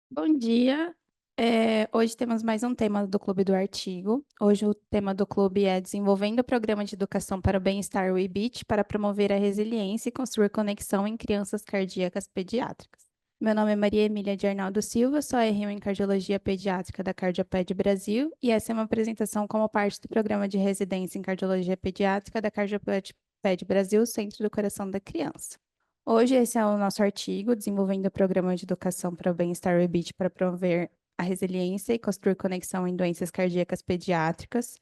Bom dia. Hoje temos mais um tema do Clube do Artigo. Hoje o tema do clube é Desenvolvendo o Programa de Educação para o Bem-Estar WeBeat para promover a resiliência e construir conexão em crianças cardíacas pediátricas. Meu nome é Maria Emília de Arnaldo Silva, sou RM em Cardiologia Pediátrica da Cardioped Brasil e essa é uma apresentação como parte do Programa de Residência em Cardiologia Pediátrica da Cardioped Brasil, Centro do Coração da Criança. Hoje, esse é o nosso artigo, desenvolvendo o programa de educação para o bem-estar WeBeat para promover a resiliência e construir conexão em doenças cardíacas pediátricas.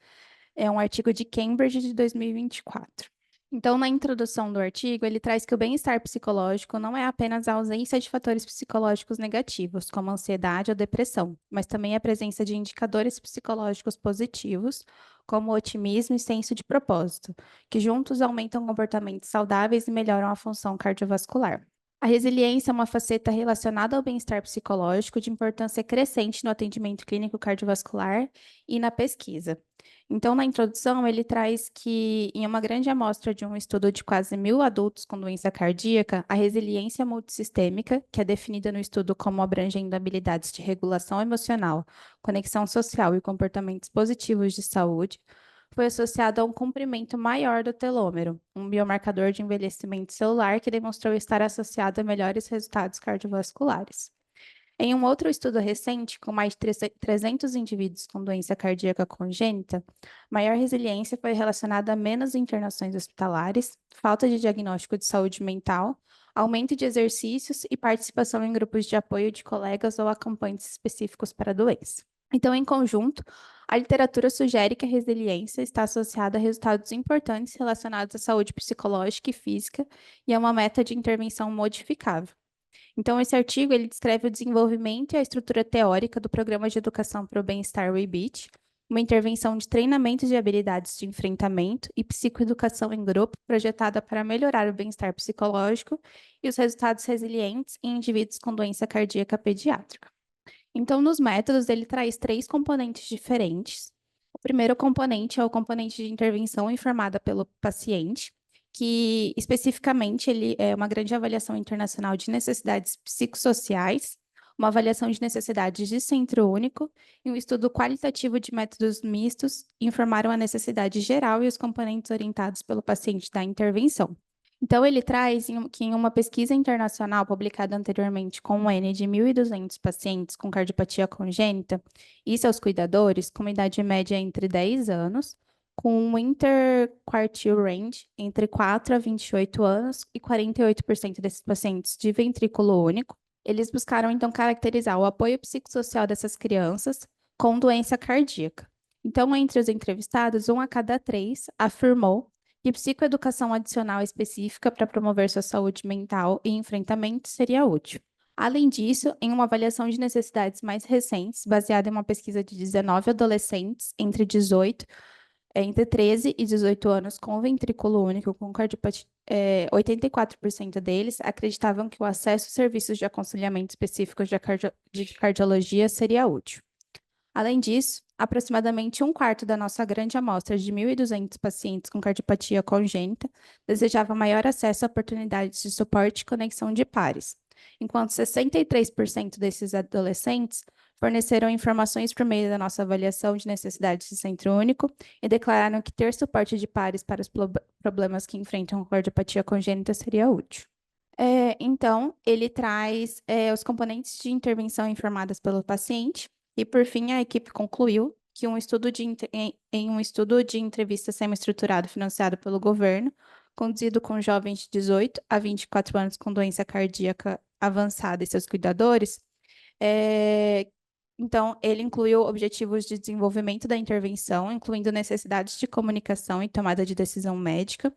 É um artigo de Cambridge de 2024. Então, na introdução do artigo, ele traz que o bem-estar psicológico não é apenas a ausência de fatores psicológicos negativos, como ansiedade ou depressão, mas também a presença de indicadores psicológicos positivos, como otimismo e senso de propósito, que juntos aumentam comportamentos saudáveis e melhoram a função cardiovascular. A resiliência é uma faceta relacionada ao bem-estar psicológico de importância crescente no atendimento clínico cardiovascular e na pesquisa. Então, na introdução, ele traz que, em uma grande amostra de um estudo de quase 1.000 adultos com doença cardíaca, a resiliência multissistêmica, que é definida no estudo como abrangendo habilidades de regulação emocional, conexão social e comportamentos positivos de saúde, foi associada a um comprimento maior do telômero, um biomarcador de envelhecimento celular que demonstrou estar associado a melhores resultados cardiovasculares. Em um outro estudo recente, com mais de 300 indivíduos com doença cardíaca congênita, maior resiliência foi relacionada a menos internações hospitalares, falta de diagnóstico de saúde mental, aumento de exercícios e participação em grupos de apoio de colegas ou acompanhantes específicos para a doença. Então, em conjunto, a literatura sugere que a resiliência está associada a resultados importantes relacionados à saúde psicológica e física e a uma meta de intervenção modificável. Então, esse artigo ele descreve o desenvolvimento e a estrutura teórica do Programa de Educação para o Bem-Estar WeBeat, uma intervenção de treinamento de habilidades de enfrentamento e psicoeducação em grupo projetada para melhorar o bem-estar psicológico e os resultados resilientes em indivíduos com doença cardíaca pediátrica. Então, nos métodos, ele traz três componentes diferentes. O primeiro componente é o componente de intervenção informada pelo paciente, que especificamente ele é uma grande avaliação internacional de necessidades psicossociais, uma avaliação de necessidades de centro único e um estudo qualitativo de métodos mistos informaram a necessidade geral e os componentes orientados pelo paciente da intervenção. Então, ele traz que em uma pesquisa internacional publicada anteriormente com um N de 1.200 pacientes com cardiopatia congênita e seus cuidadores, com uma idade média entre 10 anos, com um interquartile range entre 4 a 28 anos e 48% desses pacientes de ventrículo único, eles buscaram então caracterizar o apoio psicossocial dessas crianças com doença cardíaca. Então, entre os entrevistados, 1 a cada 3 afirmou que psicoeducação adicional específica para promover sua saúde mental e enfrentamento seria útil. Além disso, em uma avaliação de necessidades mais recentes, baseada em uma pesquisa de 19 adolescentes entre 13 e 18 anos com ventrículo único com cardiopatia, 84% deles acreditavam que o acesso a serviços de aconselhamento específicos de cardiologia seria útil. Além disso, aproximadamente um quarto da nossa grande amostra de 1.200 pacientes com cardiopatia congênita desejava maior acesso a oportunidades de suporte e conexão de pares, enquanto 63% desses adolescentes forneceram informações por meio da nossa avaliação de necessidades de centro único e declararam que ter suporte de pares para os problemas que enfrentam cardiopatia congênita seria útil. Então, ele traz os componentes de intervenção informadas pelo paciente, e por fim, a equipe concluiu que em um estudo de entrevista semi-estruturado financiado pelo governo, conduzido com jovens de 18 a 24 anos com doença cardíaca avançada e seus cuidadores, então, ele incluiu objetivos de desenvolvimento da intervenção, incluindo necessidades de comunicação e tomada de decisão médica,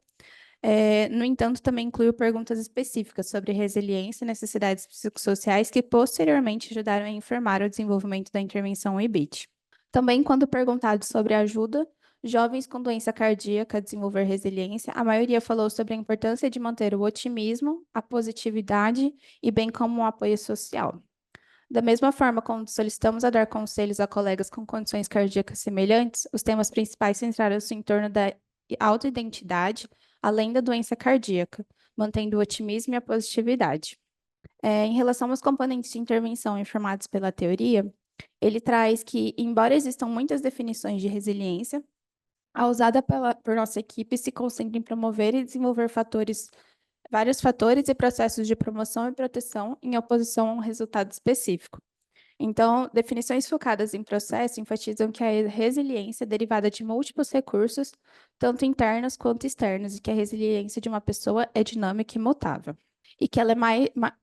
no entanto, também incluiu perguntas específicas sobre resiliência e necessidades psicossociais que posteriormente ajudaram a informar o desenvolvimento da intervenção IBIT. Também, quando perguntados sobre ajuda, jovens com doença cardíaca a desenvolver resiliência, a maioria falou sobre a importância de manter o otimismo, a positividade e bem como o apoio social. Da mesma forma, quando solicitamos a dar conselhos a colegas com condições cardíacas semelhantes, os temas principais centraram-se em torno da autoidentidade, além da doença cardíaca, mantendo o otimismo e a positividade. Em relação aos componentes de intervenção informados pela teoria, ele traz que, embora existam muitas definições de resiliência, a usada por nossa equipe se concentra em promover e desenvolver vários fatores e processos de promoção e proteção em oposição a um resultado específico. Então, definições focadas em processo enfatizam que a resiliência é derivada de múltiplos recursos, tanto internos quanto externos, e que a resiliência de uma pessoa é dinâmica e mutável. E que ela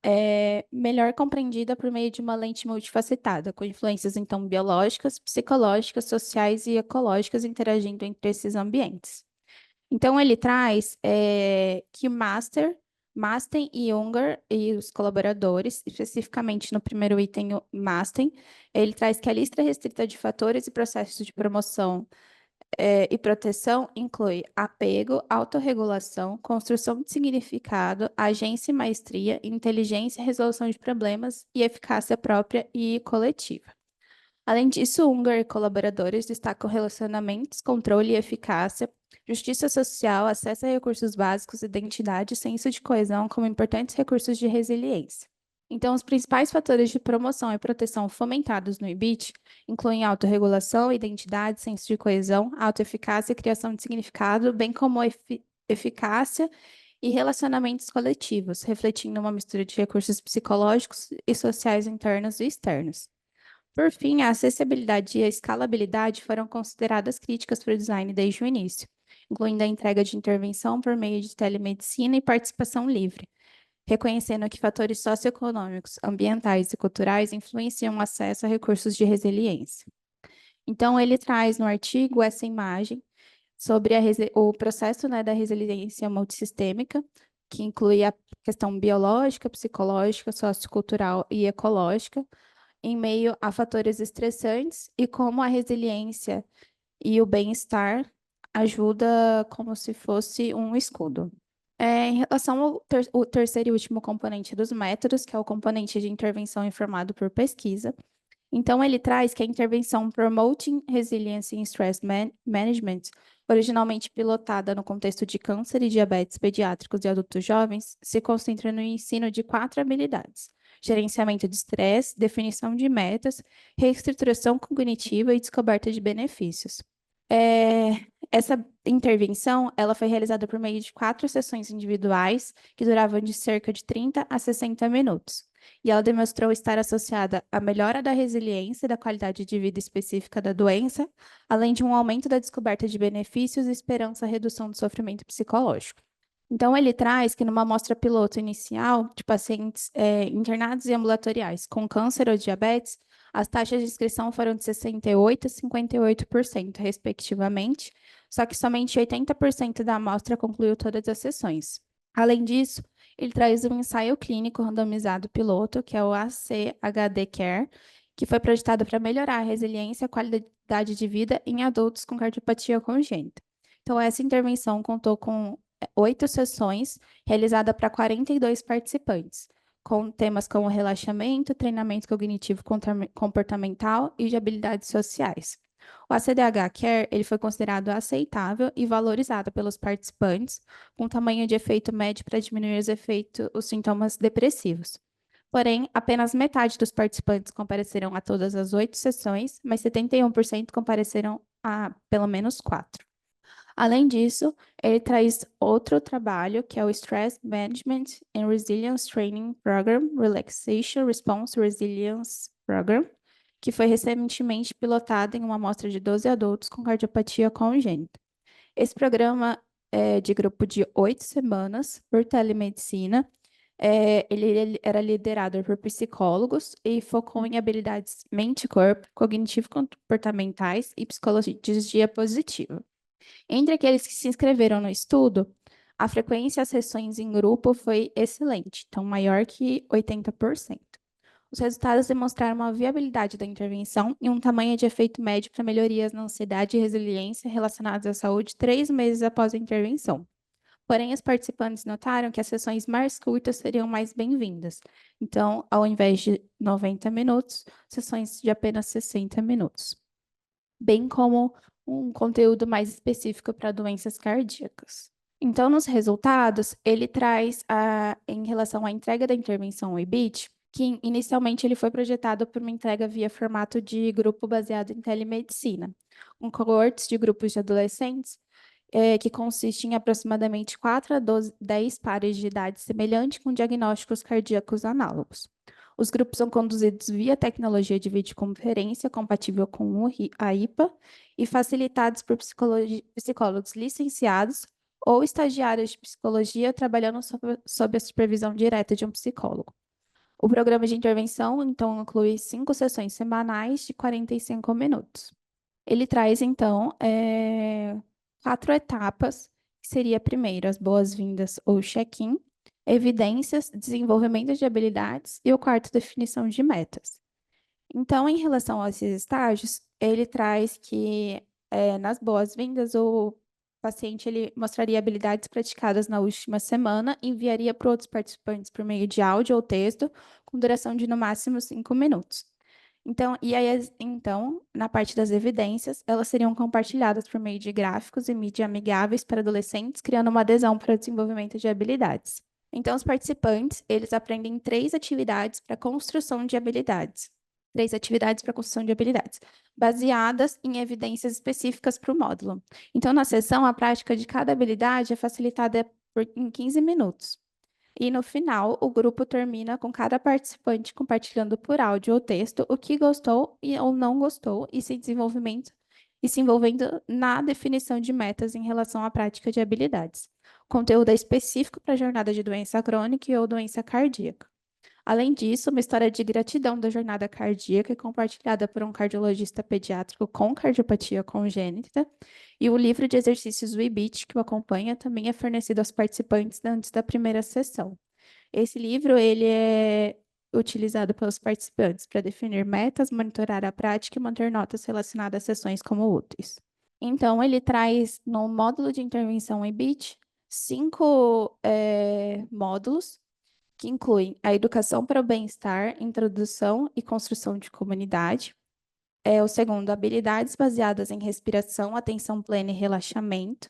é melhor compreendida por meio de uma lente multifacetada, com influências, então, biológicas, psicológicas, sociais e ecológicas interagindo entre esses ambientes. Então, ele traz que Masten e Unger e os colaboradores, especificamente no primeiro item, o Masten, ele traz que a lista restrita de fatores e processos de promoção e proteção inclui apego, autorregulação, construção de significado, agência e maestria, inteligência, resolução de problemas e eficácia própria e coletiva. Além disso, Unger e colaboradores destacam relacionamentos, controle e eficácia, justiça social, acesso a recursos básicos, identidade e senso de coesão como importantes recursos de resiliência. Então, os principais fatores de promoção e proteção fomentados no IBIT incluem autorregulação, identidade, senso de coesão, autoeficácia e criação de significado, bem como eficácia e relacionamentos coletivos, refletindo uma mistura de recursos psicológicos e sociais internos e externos. Por fim, a acessibilidade e a escalabilidade foram consideradas críticas para o design desde o início, incluindo a entrega de intervenção por meio de telemedicina e participação livre, reconhecendo que fatores socioeconômicos, ambientais e culturais influenciam o acesso a recursos de resiliência. Então, ele traz no artigo essa imagem sobre o processo, né, da resiliência multissistêmica, que inclui a questão biológica, psicológica, sociocultural e ecológica, em meio a fatores estressantes e como a resiliência e o bem-estar ajuda como se fosse um escudo. Em relação ao terceiro e último componente dos métodos, que é o componente de intervenção informado por pesquisa, então ele traz que a intervenção Promoting Resilience in Stress Management, originalmente pilotada no contexto de câncer e diabetes pediátricos e adultos jovens, se concentra no ensino de 4 habilidades: gerenciamento de estresse, definição de metas, reestruturação cognitiva e descoberta de benefícios. Essa intervenção, ela foi realizada por meio de 4 sessões individuais, que duravam de cerca de 30 a 60 minutos. E ela demonstrou estar associada à melhora da resiliência e da qualidade de vida específica da doença, além de um aumento da descoberta de benefícios e esperança à redução do sofrimento psicológico. Então, ele traz que numa amostra piloto inicial de pacientes internados e ambulatoriais com câncer ou diabetes, as taxas de inscrição foram de 68% e 58%, respectivamente, só que somente 80% da amostra concluiu todas as sessões. Além disso, ele traz um ensaio clínico randomizado piloto, que é o ACHD Care, que foi projetado para melhorar a resiliência e a qualidade de vida em adultos com cardiopatia congênita. Então, essa intervenção contou com 8 sessões, realizada para 42 participantes, com temas como relaxamento, treinamento cognitivo comportamental e de habilidades sociais. O ACDH Care ele foi considerado aceitável e valorizado pelos participantes, com tamanho de efeito médio para diminuir os sintomas depressivos. Porém, apenas metade dos participantes compareceram a todas as 8 sessões, mas 71% compareceram a pelo menos 4. Além disso, ele traz outro trabalho, que é o Stress Management and Resilience Training Program, Relaxation Response Resilience Program, que foi recentemente pilotado em uma amostra de 12 adultos com cardiopatia congênita. Esse programa é de grupo de 8 semanas, por telemedicina. Ele era liderado por psicólogos e focou em habilidades mente e corpo, cognitivo-comportamentais e psicologia positiva. Entre aqueles que se inscreveram no estudo, a frequência às sessões em grupo foi excelente, então maior que 80%. Os resultados demonstraram uma viabilidade da intervenção e um tamanho de efeito médio para melhorias na ansiedade e resiliência relacionadas à saúde 3 meses após a intervenção. Porém, os participantes notaram que as sessões mais curtas seriam mais bem-vindas. Então, ao invés de 90 minutos, sessões de apenas 60 minutos. Bem como um conteúdo mais específico para doenças cardíacas. Então, nos resultados, ele traz, em relação à entrega da intervenção EBIT, que inicialmente ele foi projetado por uma entrega via formato de grupo baseado em telemedicina, com coortes de grupos de adolescentes, que consiste em aproximadamente 4 a 10 pares de idade semelhante com diagnósticos cardíacos análogos. Os grupos são conduzidos via tecnologia de videoconferência compatível com a IPA e facilitados por psicólogos licenciados ou estagiários de psicologia trabalhando sob a supervisão direta de um psicólogo. O programa de intervenção, então, inclui 5 sessões semanais de 45 minutos. Ele traz, então, 4 etapas, que seria, primeiro, as boas-vindas ou check-in, evidências, desenvolvimento de habilidades e o quarto, definição de metas. Então, em relação a esses estágios, ele traz que nas boas-vindas o paciente ele mostraria habilidades praticadas na última semana e enviaria para outros participantes por meio de áudio ou texto, com duração de no máximo 5 minutos. Então, então, na parte das evidências, elas seriam compartilhadas por meio de gráficos e mídia amigáveis para adolescentes, criando uma adesão para o desenvolvimento de habilidades. Então, os participantes, eles aprendem 3 atividades para construção de habilidades. 3 atividades para construção de habilidades, baseadas em evidências específicas para o módulo. Então, na sessão, a prática de cada habilidade é facilitada em 15 minutos. E no final, o grupo termina com cada participante compartilhando por áudio ou texto o que gostou ou não gostou e se envolvendo na definição de metas em relação à prática de habilidades. O conteúdo é específico para a jornada de doença crônica ou doença cardíaca. Além disso, uma história de gratidão da jornada cardíaca é compartilhada por um cardiologista pediátrico com cardiopatia congênita, e o livro de exercícios WeBeat, que o acompanha, também é fornecido aos participantes antes da primeira sessão. Esse livro ele é utilizado pelos participantes para definir metas, monitorar a prática e manter notas relacionadas às sessões como úteis. Então, ele traz no módulo de intervenção WeBeat 5 módulos, que incluem a educação para o bem-estar, introdução e construção de comunidade. O segundo, habilidades baseadas em respiração, atenção plena e relaxamento.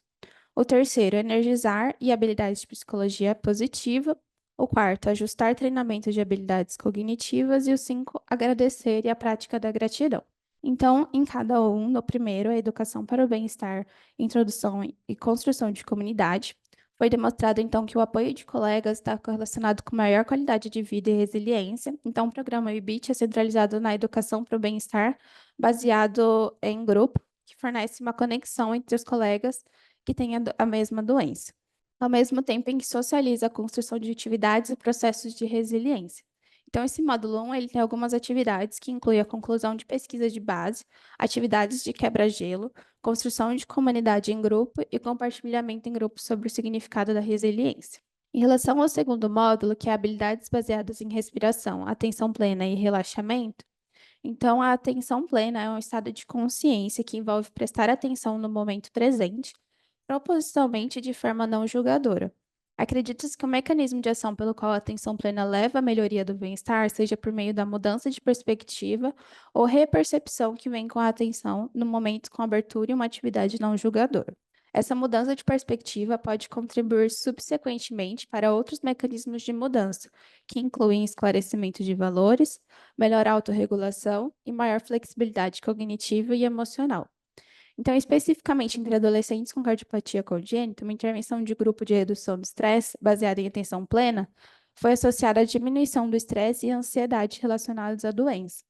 O terceiro, energizar e habilidades de psicologia positiva. O quarto, ajustar treinamento de habilidades cognitivas. E o 5, agradecer e a prática da gratidão. Então, em cada um, no primeiro, a educação para o bem-estar, introdução e construção de comunidade. Foi demonstrado, então, que o apoio de colegas está correlacionado com maior qualidade de vida e resiliência. Então, o programa IBIT é centralizado na educação para o bem-estar, baseado em grupo, que fornece uma conexão entre os colegas que têm a mesma doença, ao mesmo tempo em que socializa a construção de atividades e processos de resiliência. Então, esse módulo 1, ele tem algumas atividades que incluem a conclusão de pesquisa de base, atividades de quebra-gelo, construção de comunidade em grupo e compartilhamento em grupo sobre o significado da resiliência. Em relação ao segundo módulo, que é habilidades baseadas em respiração, atenção plena e relaxamento, então a atenção plena é um estado de consciência que envolve prestar atenção no momento presente, propositalmente de forma não julgadora. Acredita-se que o mecanismo de ação pelo qual a atenção plena leva à melhoria do bem-estar seja por meio da mudança de perspectiva ou repercepção que vem com a atenção no momento com abertura em uma atividade não julgadora. Essa mudança de perspectiva pode contribuir subsequentemente para outros mecanismos de mudança, que incluem esclarecimento de valores, melhor autorregulação e maior flexibilidade cognitiva e emocional. Então, especificamente entre adolescentes com cardiopatia congênita, uma intervenção de grupo de redução do estresse, baseada em atenção plena, foi associada à diminuição do estresse e ansiedade relacionados à doença.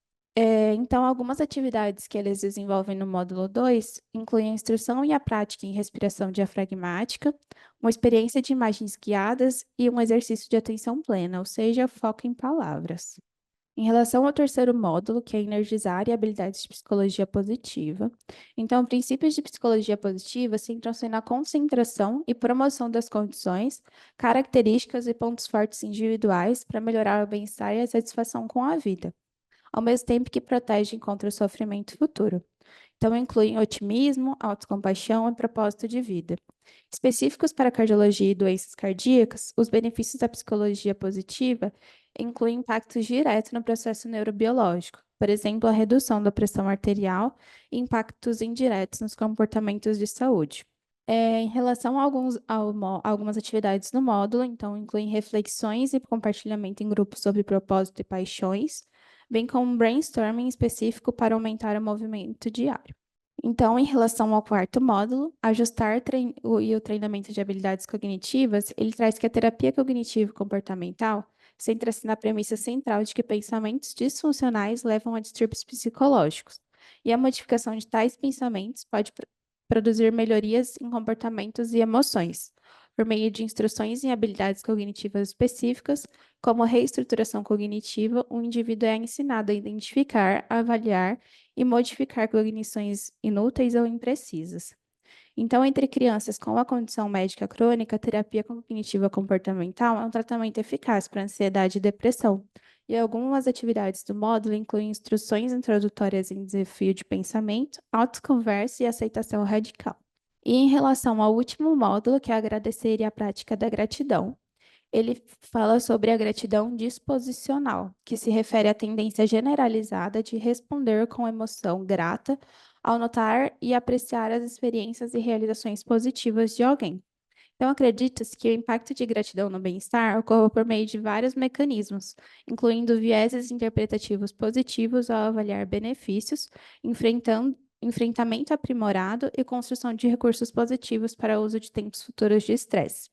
Então, algumas atividades que eles desenvolvem no módulo 2 incluem a instrução e a prática em respiração diafragmática, uma experiência de imagens guiadas e um exercício de atenção plena, ou seja, foco em palavras. Em relação ao terceiro módulo, que é energizar e habilidades de psicologia positiva, então, princípios de psicologia positiva centram-se na concentração e promoção das condições, características e pontos fortes individuais para melhorar o bem-estar e a satisfação com a vida, ao mesmo tempo que protegem contra o sofrimento futuro. Então, incluem otimismo, autocompaixão e propósito de vida. Específicos para cardiologia e doenças cardíacas, os benefícios da psicologia positiva incluem impactos diretos no processo neurobiológico, por exemplo, a redução da pressão arterial e impactos indiretos nos comportamentos de saúde. Em relação a algumas atividades no módulo, então, incluem reflexões e compartilhamento em grupos sobre propósito e paixões, bem como um brainstorming específico para aumentar o movimento diário. Então, em relação ao quarto módulo, e o treinamento de habilidades cognitivas, ele traz que a terapia cognitivo-comportamental centra-se na premissa central de que pensamentos disfuncionais levam a distúrbios psicológicos, e a modificação de tais pensamentos pode produzir melhorias em comportamentos e emoções, por meio de instruções em habilidades cognitivas específicas, como a reestruturação cognitiva, o indivíduo é ensinado a identificar, avaliar e modificar cognições inúteis ou imprecisas. Então, entre crianças com a condição médica crônica, a terapia cognitiva comportamental é um tratamento eficaz para ansiedade e depressão. E algumas atividades do módulo incluem instruções introdutórias em desafio de pensamento, autoconversa e aceitação radical. E em relação ao último módulo, que é agradecer e a prática da gratidão, ele fala sobre a gratidão disposicional, que se refere à tendência generalizada de responder com emoção grata ao notar e apreciar as experiências e realizações positivas de alguém. Então, acredita-se que o impacto de gratidão no bem-estar ocorre por meio de vários mecanismos, incluindo vieses interpretativos positivos ao avaliar benefícios, enfrentamento aprimorado e construção de recursos positivos para o uso de tempos futuros de estresse.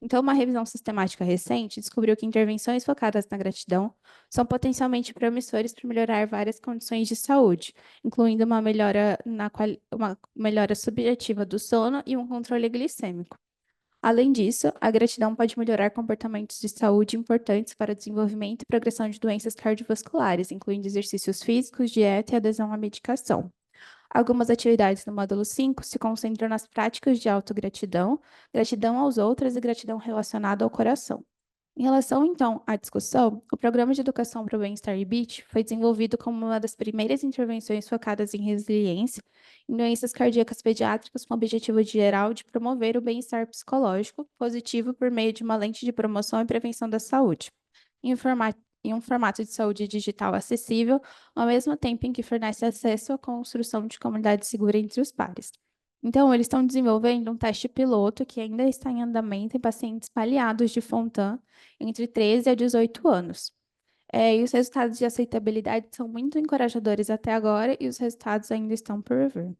Então, uma revisão sistemática recente descobriu que intervenções focadas na gratidão são potencialmente promissores para melhorar várias condições de saúde, incluindo uma melhora subjetiva do sono e um controle glicêmico. Além disso, a gratidão pode melhorar comportamentos de saúde importantes para o desenvolvimento e progressão de doenças cardiovasculares, incluindo exercícios físicos, dieta e adesão à medicação. Algumas atividades no módulo 5 se concentram nas práticas de autogratidão, gratidão aos outros e gratidão relacionada ao coração. Em relação, então, à discussão, o Programa de Educação para o Bem-Estar IBIT foi desenvolvido como uma das primeiras intervenções focadas em resiliência em doenças cardíacas pediátricas com o objetivo geral de promover o bem-estar psicológico positivo por meio de uma lente de promoção e prevenção da saúde, em, forma- em um formato de saúde digital acessível, ao mesmo tempo em que fornece acesso à construção de comunidade segura entre os pares. Então, eles estão desenvolvendo um teste piloto que ainda está em andamento em pacientes paliados de Fontan entre 13 a 18 anos. E os resultados de aceitabilidade são muito encorajadores até agora e os resultados ainda estão por vir.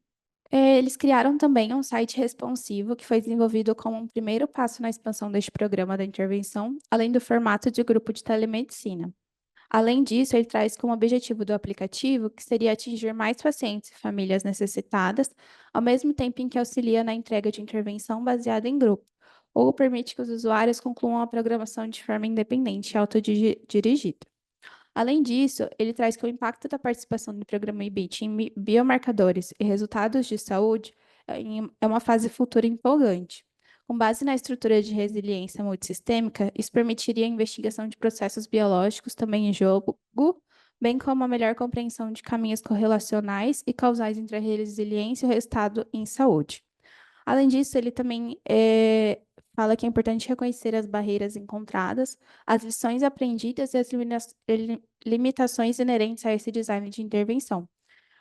Eles criaram também um site responsivo que foi desenvolvido como um primeiro passo na expansão deste programa da intervenção, além do formato de grupo de telemedicina. Além disso, ele traz como objetivo do aplicativo que seria atingir mais pacientes e famílias necessitadas, ao mesmo tempo em que auxilia na entrega de intervenção baseada em grupo, ou permite que os usuários concluam a programação de forma independente e autodirigida. Além disso, ele traz que o impacto da participação do programa IBIT em biomarcadores e resultados de saúde é uma fase futura empolgante. Com base na estrutura de resiliência multissistêmica, isso permitiria a investigação de processos biológicos também em jogo, bem como a melhor compreensão de caminhos correlacionais e causais entre a resiliência e o resultado em saúde. Além disso, ele também fala que é importante reconhecer as barreiras encontradas, as lições aprendidas e as limitações inerentes a esse design de intervenção.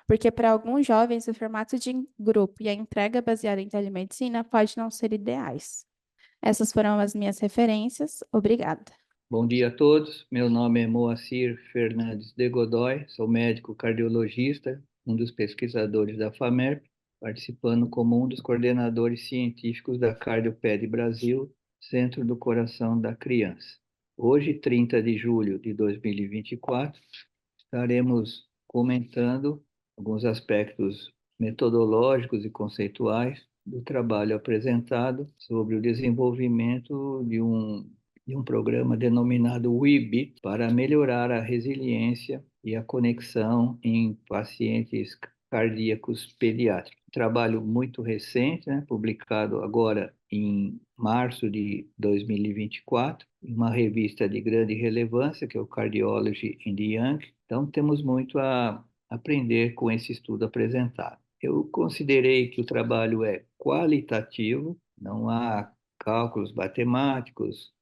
Porque para alguns jovens, o formato de grupo e a entrega baseada em telemedicina pode não ser ideais. Essas foram as minhas referências. Obrigada. Bom dia a todos. Meu nome é Moacir Fernandes de Godoy, sou médico cardiologista, um dos pesquisadores da FAMERP, participando como um dos coordenadores científicos da Cardioped Brasil, Centro do Coração da Criança. Hoje, 30 de julho de 2024, estaremos comentando alguns aspectos metodológicos e conceituais do trabalho apresentado sobre o desenvolvimento de um programa denominado WIBIT para melhorar a resiliência e a conexão em pacientes cardíacos pediátricos. Trabalho muito recente, né, publicado agora em março de 2024, em uma revista de grande relevância, que é o Cardiology in the Young. Então, temos muito a aprender com esse estudo apresentado. Eu considerei que o trabalho é qualitativo, não há cálculos matemáticos,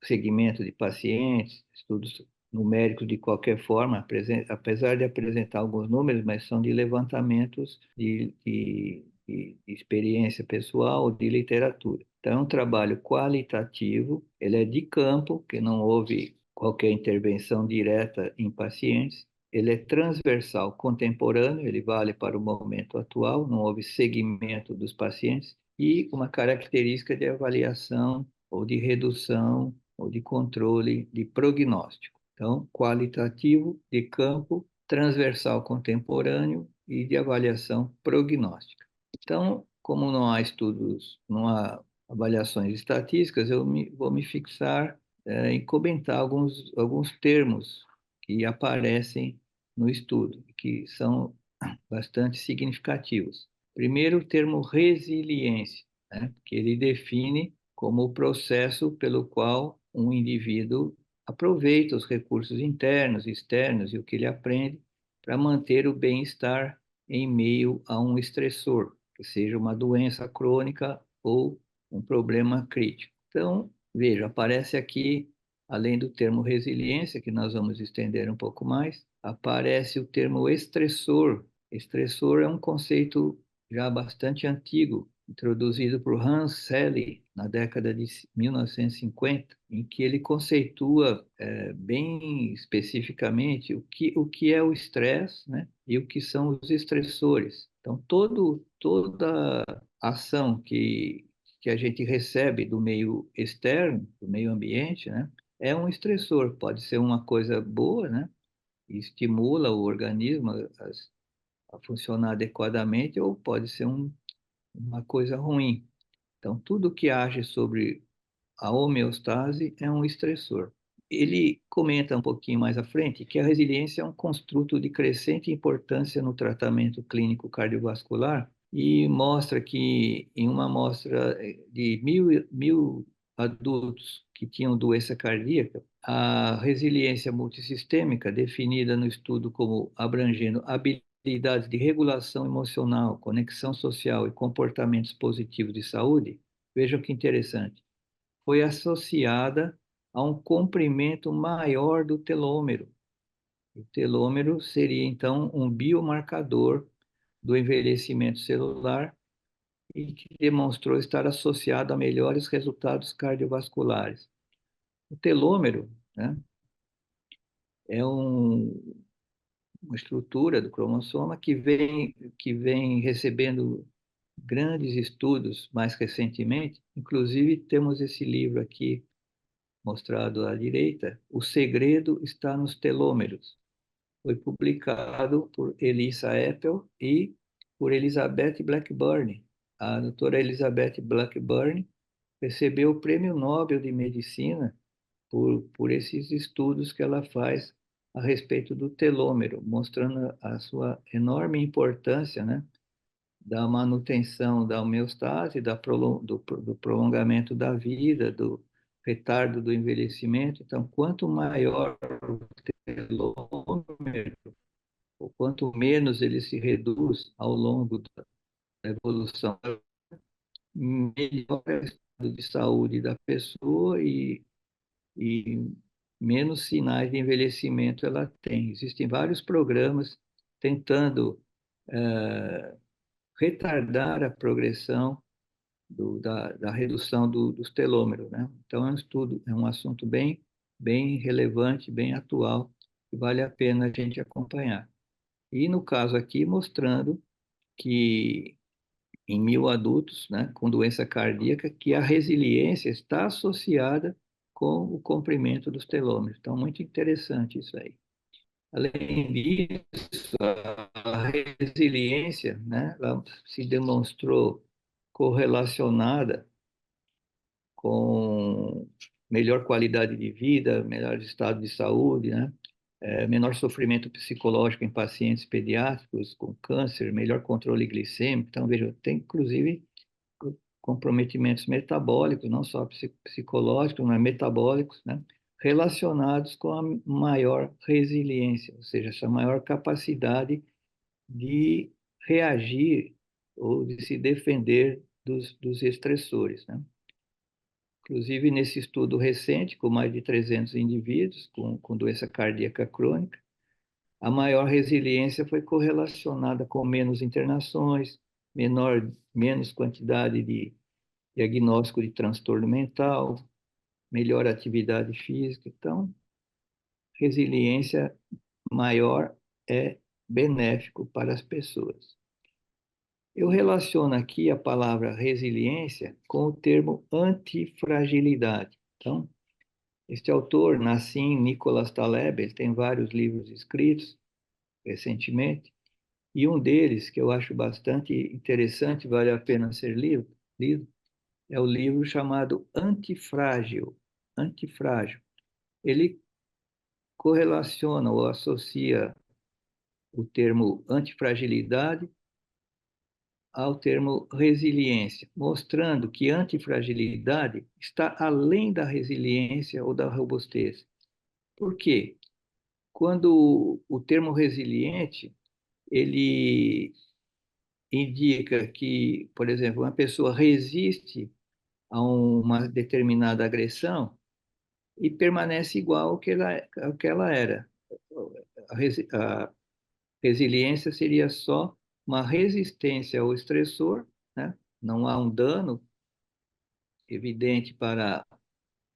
segmento de pacientes, estudos numéricos de qualquer forma, apesar de apresentar alguns números, mas são de levantamentos de de experiência pessoal, de literatura. Então, é um trabalho qualitativo, ele é de campo, que não houve qualquer intervenção direta em pacientes, ele é transversal, contemporâneo, ele vale para o momento atual, não houve segmento dos pacientes, e uma característica de avaliação ou de redução ou de controle de prognóstico. Então, qualitativo, de campo, transversal contemporâneo e de avaliação prognóstica. Então, como não há estudos, não há avaliações estatísticas, vou me fixar em comentar alguns termos que aparecem no estudo, que são bastante significativos. Primeiro, o termo resiliência, né, que ele define como o processo pelo qual um indivíduo aproveita os recursos internos, externos e o que ele aprende para manter o bem-estar em meio a um estressor, que seja uma doença crônica ou um problema crítico. Então, veja, aparece aqui, além do termo resiliência, que nós vamos estender um pouco mais, aparece o termo estressor. Estressor é um conceito já bastante antigo, introduzido por Hans Selye na década de 1950, em que ele conceitua bem especificamente o que é o estresse, né, e o que são os estressores. Então, toda ação que a gente recebe do meio externo, do meio ambiente, né, é um estressor. Pode ser uma coisa boa, né, e estimula o organismo a funcionar adequadamente, ou pode ser uma coisa ruim. Então, tudo que age sobre a homeostase é um estressor. Ele comenta um pouquinho mais à frente que a resiliência é um construto de crescente importância no tratamento clínico cardiovascular e mostra que em uma amostra de mil adultos que tinham doença cardíaca, a resiliência multissistêmica, definida no estudo como abrangendo habilidades de regulação emocional, conexão social e comportamentos positivos de saúde, vejam que interessante, foi associada a um comprimento maior do telômero. O telômero seria, então, um biomarcador do envelhecimento celular e que demonstrou estar associado a melhores resultados cardiovasculares. O telômero, né, é uma estrutura do cromossoma que vem recebendo grandes estudos mais recentemente. Inclusive, temos esse livro aqui mostrado à direita, O Segredo está nos Telômeros. Foi publicado por Elissa Epel e por Elizabeth Blackburn. A doutora Elizabeth Blackburn recebeu o Prêmio Nobel de Medicina por esses estudos que ela faz a respeito do telômero, mostrando a sua enorme importância, né, da manutenção da homeostase, do prolongamento da vida, do retardo do envelhecimento. Então, quanto maior o telômero, ou quanto menos ele se reduz ao longo da evolução, melhor é o estado de saúde da pessoa e menos sinais de envelhecimento ela tem. Existem vários programas tentando retardar a progressão da redução dos telômeros, né? Então, é um estudo, é um assunto bem relevante, bem atual, que vale a pena a gente acompanhar. E no caso aqui, mostrando que em 1.000 adultos, né, com doença cardíaca, que a resiliência está associada com o comprimento dos telômeros. Então, muito interessante isso aí. Além disso, a resiliência, né, ela se demonstrou correlacionada com melhor qualidade de vida, melhor estado de saúde, né? Menor sofrimento psicológico em pacientes pediátricos com câncer, melhor controle glicêmico. Então, veja, tem inclusive comprometimentos metabólicos, não só psicológicos, mas metabólicos, né? Relacionados com a maior resiliência, ou seja, essa maior capacidade de reagir ou de se defender dos estressores, né? Inclusive, nesse estudo recente, com mais de 300 indivíduos com doença cardíaca crônica, a maior resiliência foi correlacionada com menos internações, menos quantidade de diagnóstico de transtorno mental, melhor atividade física. Então, resiliência maior é benéfico para as pessoas. Eu relaciono aqui a palavra resiliência com o termo antifragilidade. Então, este autor, Nassim Nicholas Taleb, ele tem vários livros escritos recentemente, e um deles, que eu acho bastante interessante, vale a pena ser lido, é o livro chamado Antifrágil. Antifrágil. Ele correlaciona ou associa o termo antifragilidade ao termo resiliência, mostrando que antifragilidade está além da resiliência ou da robustez. Por quê? Quando o termo resiliente, ele indica que, por exemplo, uma pessoa resiste a uma determinada agressão e permanece igual ao que ela era. A resiliência seria só uma resistência ao estressor, né? Não há um dano evidente para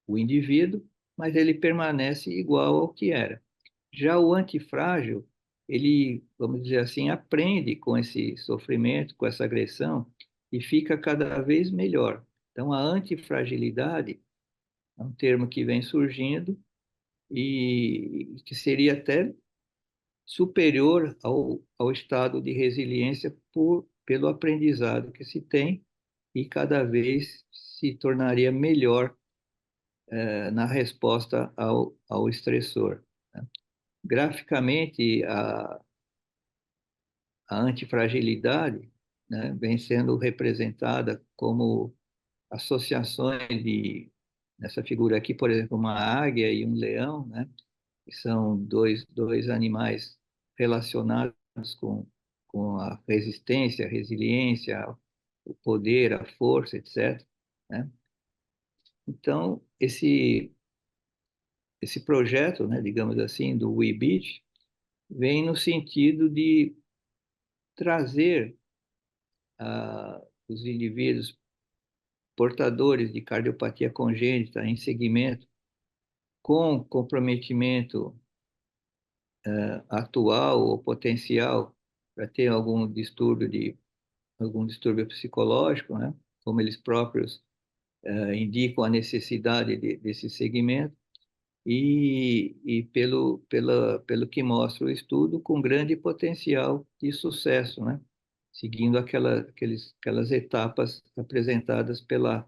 o indivíduo, mas ele permanece igual ao que era. Já o antifrágil, ele, vamos dizer assim, aprende com esse sofrimento, com essa agressão, e fica cada vez melhor. Então, a antifragilidade é um termo que vem surgindo e que seria até superior ao estado de resiliência pelo aprendizado que se tem e cada vez se tornaria melhor na resposta ao estressor, né? Graficamente, a antifragilidade, né, vem sendo representada como associações nessa figura aqui, por exemplo, uma águia e um leão, né, que são dois animais relacionados com a resistência, a resiliência, o poder, a força, etc., né? Então, esse projeto, né, digamos assim, do WeBeat, vem no sentido de trazer os indivíduos portadores de cardiopatia congênita em segmento com comprometimento atual ou potencial para ter algum distúrbio psicológico, né? Como eles próprios indicam a necessidade desse segmento e pelo que mostra o estudo, com grande potencial de sucesso, né? Seguindo aquelas etapas apresentadas pela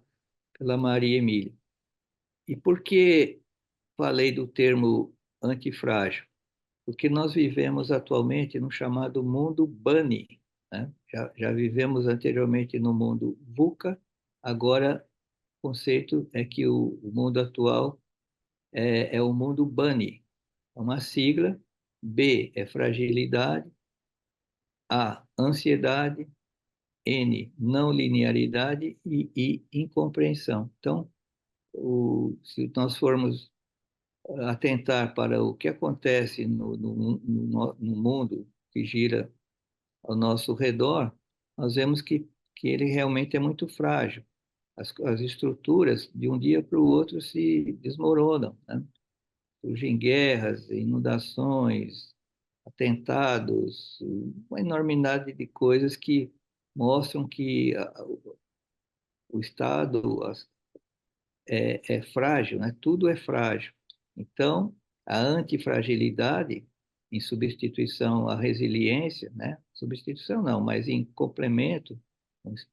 Maria Emília. E por que falei do termo antifrágil? Porque nós vivemos atualmente no chamado mundo Bunny, né? Já vivemos anteriormente no mundo VUCA, agora o conceito é que o mundo atual é o mundo Bunny. É uma sigla, B é fragilidade, A, ansiedade, N, não linearidade e I, incompreensão. Então, se nós formos atentar para o que acontece no mundo que gira ao nosso redor, nós vemos que ele realmente é muito frágil. As estruturas, de um dia para o outro, se desmoronam, né? Surgem guerras, inundações, atentados, uma enormidade de coisas que mostram que o Estado é frágil, né? Tudo é frágil. Então, a antifragilidade, em substituição à resiliência, né? Substituição não, mas em complemento,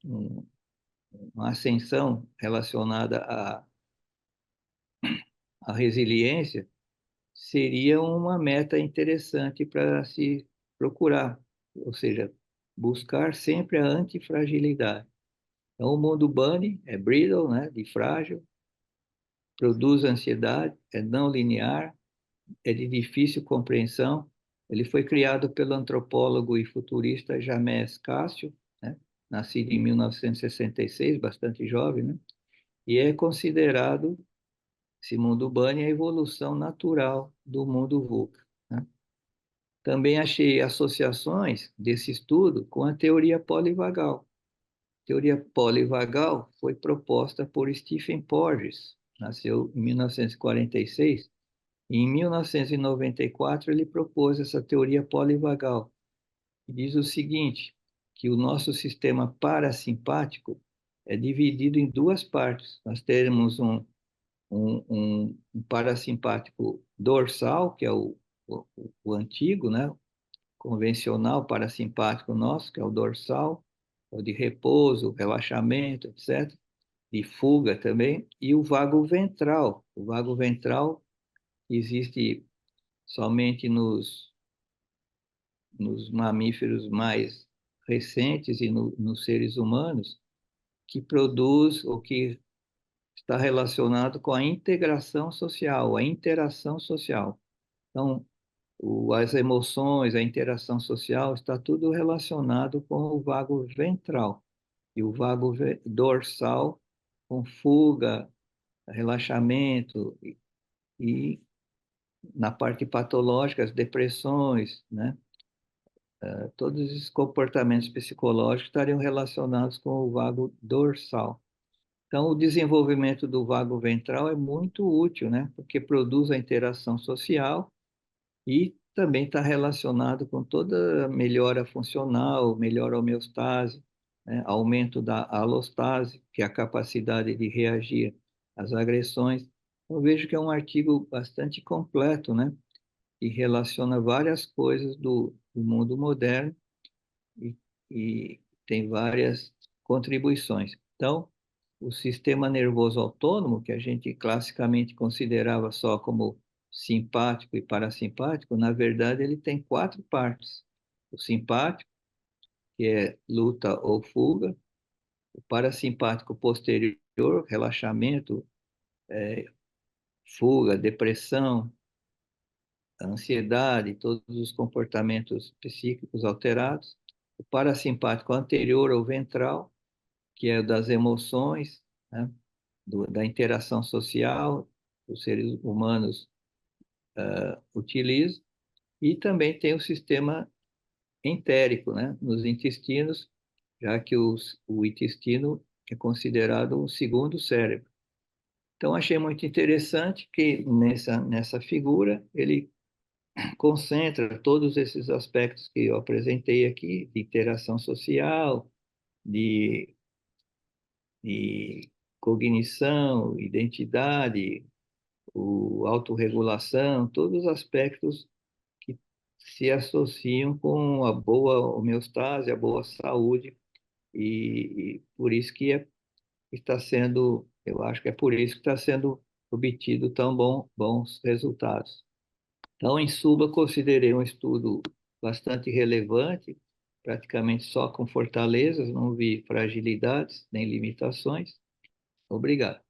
um, uma ascensão relacionada à resiliência, seria uma meta interessante para se procurar, ou seja, buscar sempre a antifragilidade. Então, o mundo Bunny é brittle, né, de frágil, produz ansiedade, é não linear, é de difícil compreensão. Ele foi criado pelo antropólogo e futurista James Cassio, né, nascido em 1966, bastante jovem, né, e é considerado esse mundo Bunny a evolução natural do mundo VUCA, né? Também achei associações desse estudo com a teoria polivagal. teoria polivagal foi proposta por Stephen Porges, nasceu em 1946, e em 1994 ele propôs essa teoria polivagal, que diz o seguinte, que o nosso sistema parasimpático é dividido em duas partes. Nós temos um parasimpático dorsal, que é o antigo, né? Convencional parasimpático nosso, que é o dorsal, o de repouso, relaxamento, etc., de fuga também, e o vago ventral. O vago ventral existe somente nos mamíferos mais recentes e nos seres humanos, que produz ou que está relacionado com a integração social, a interação social. Então, as emoções, a interação social, está tudo relacionado com o vago ventral. E o vago dorsal, com fuga, relaxamento e na parte patológica, as depressões, né? Todos esses comportamentos psicológicos estariam relacionados com o vago dorsal. Então, o desenvolvimento do vago ventral é muito útil, né? Porque produz a interação social e também está relacionado com toda a melhora funcional, melhora homeostase, né? Aumento da alostase, que é a capacidade de reagir às agressões. Eu vejo que é um artigo bastante completo, né? E relaciona várias coisas do mundo moderno e, e tem várias contribuições. Então, o sistema nervoso autônomo, que a gente classicamente considerava só como simpático e parasimpático, na verdade ele tem quatro partes. O simpático, que é luta ou fuga, o parasimpático posterior, relaxamento, fuga, depressão, ansiedade, todos os comportamentos psíquicos alterados. O parasimpático anterior ou ventral, que é das emoções, né? Da interação social, os seres humanos utilizam, e também tem o sistema entérico, né? Nos intestinos, já que o intestino é considerado o segundo cérebro. Então, achei muito interessante que nessa figura ele concentra todos esses aspectos que eu apresentei aqui, de interação social, de, de cognição, identidade, autorregulação, todos os aspectos que se associam com a boa homeostase, a boa saúde, e por isso que está sendo, eu acho que é por isso que está sendo obtido tão bons resultados. Então, em suma, considerei um estudo bastante relevante, praticamente só com fortalezas, não vi fragilidades nem limitações. Obrigado.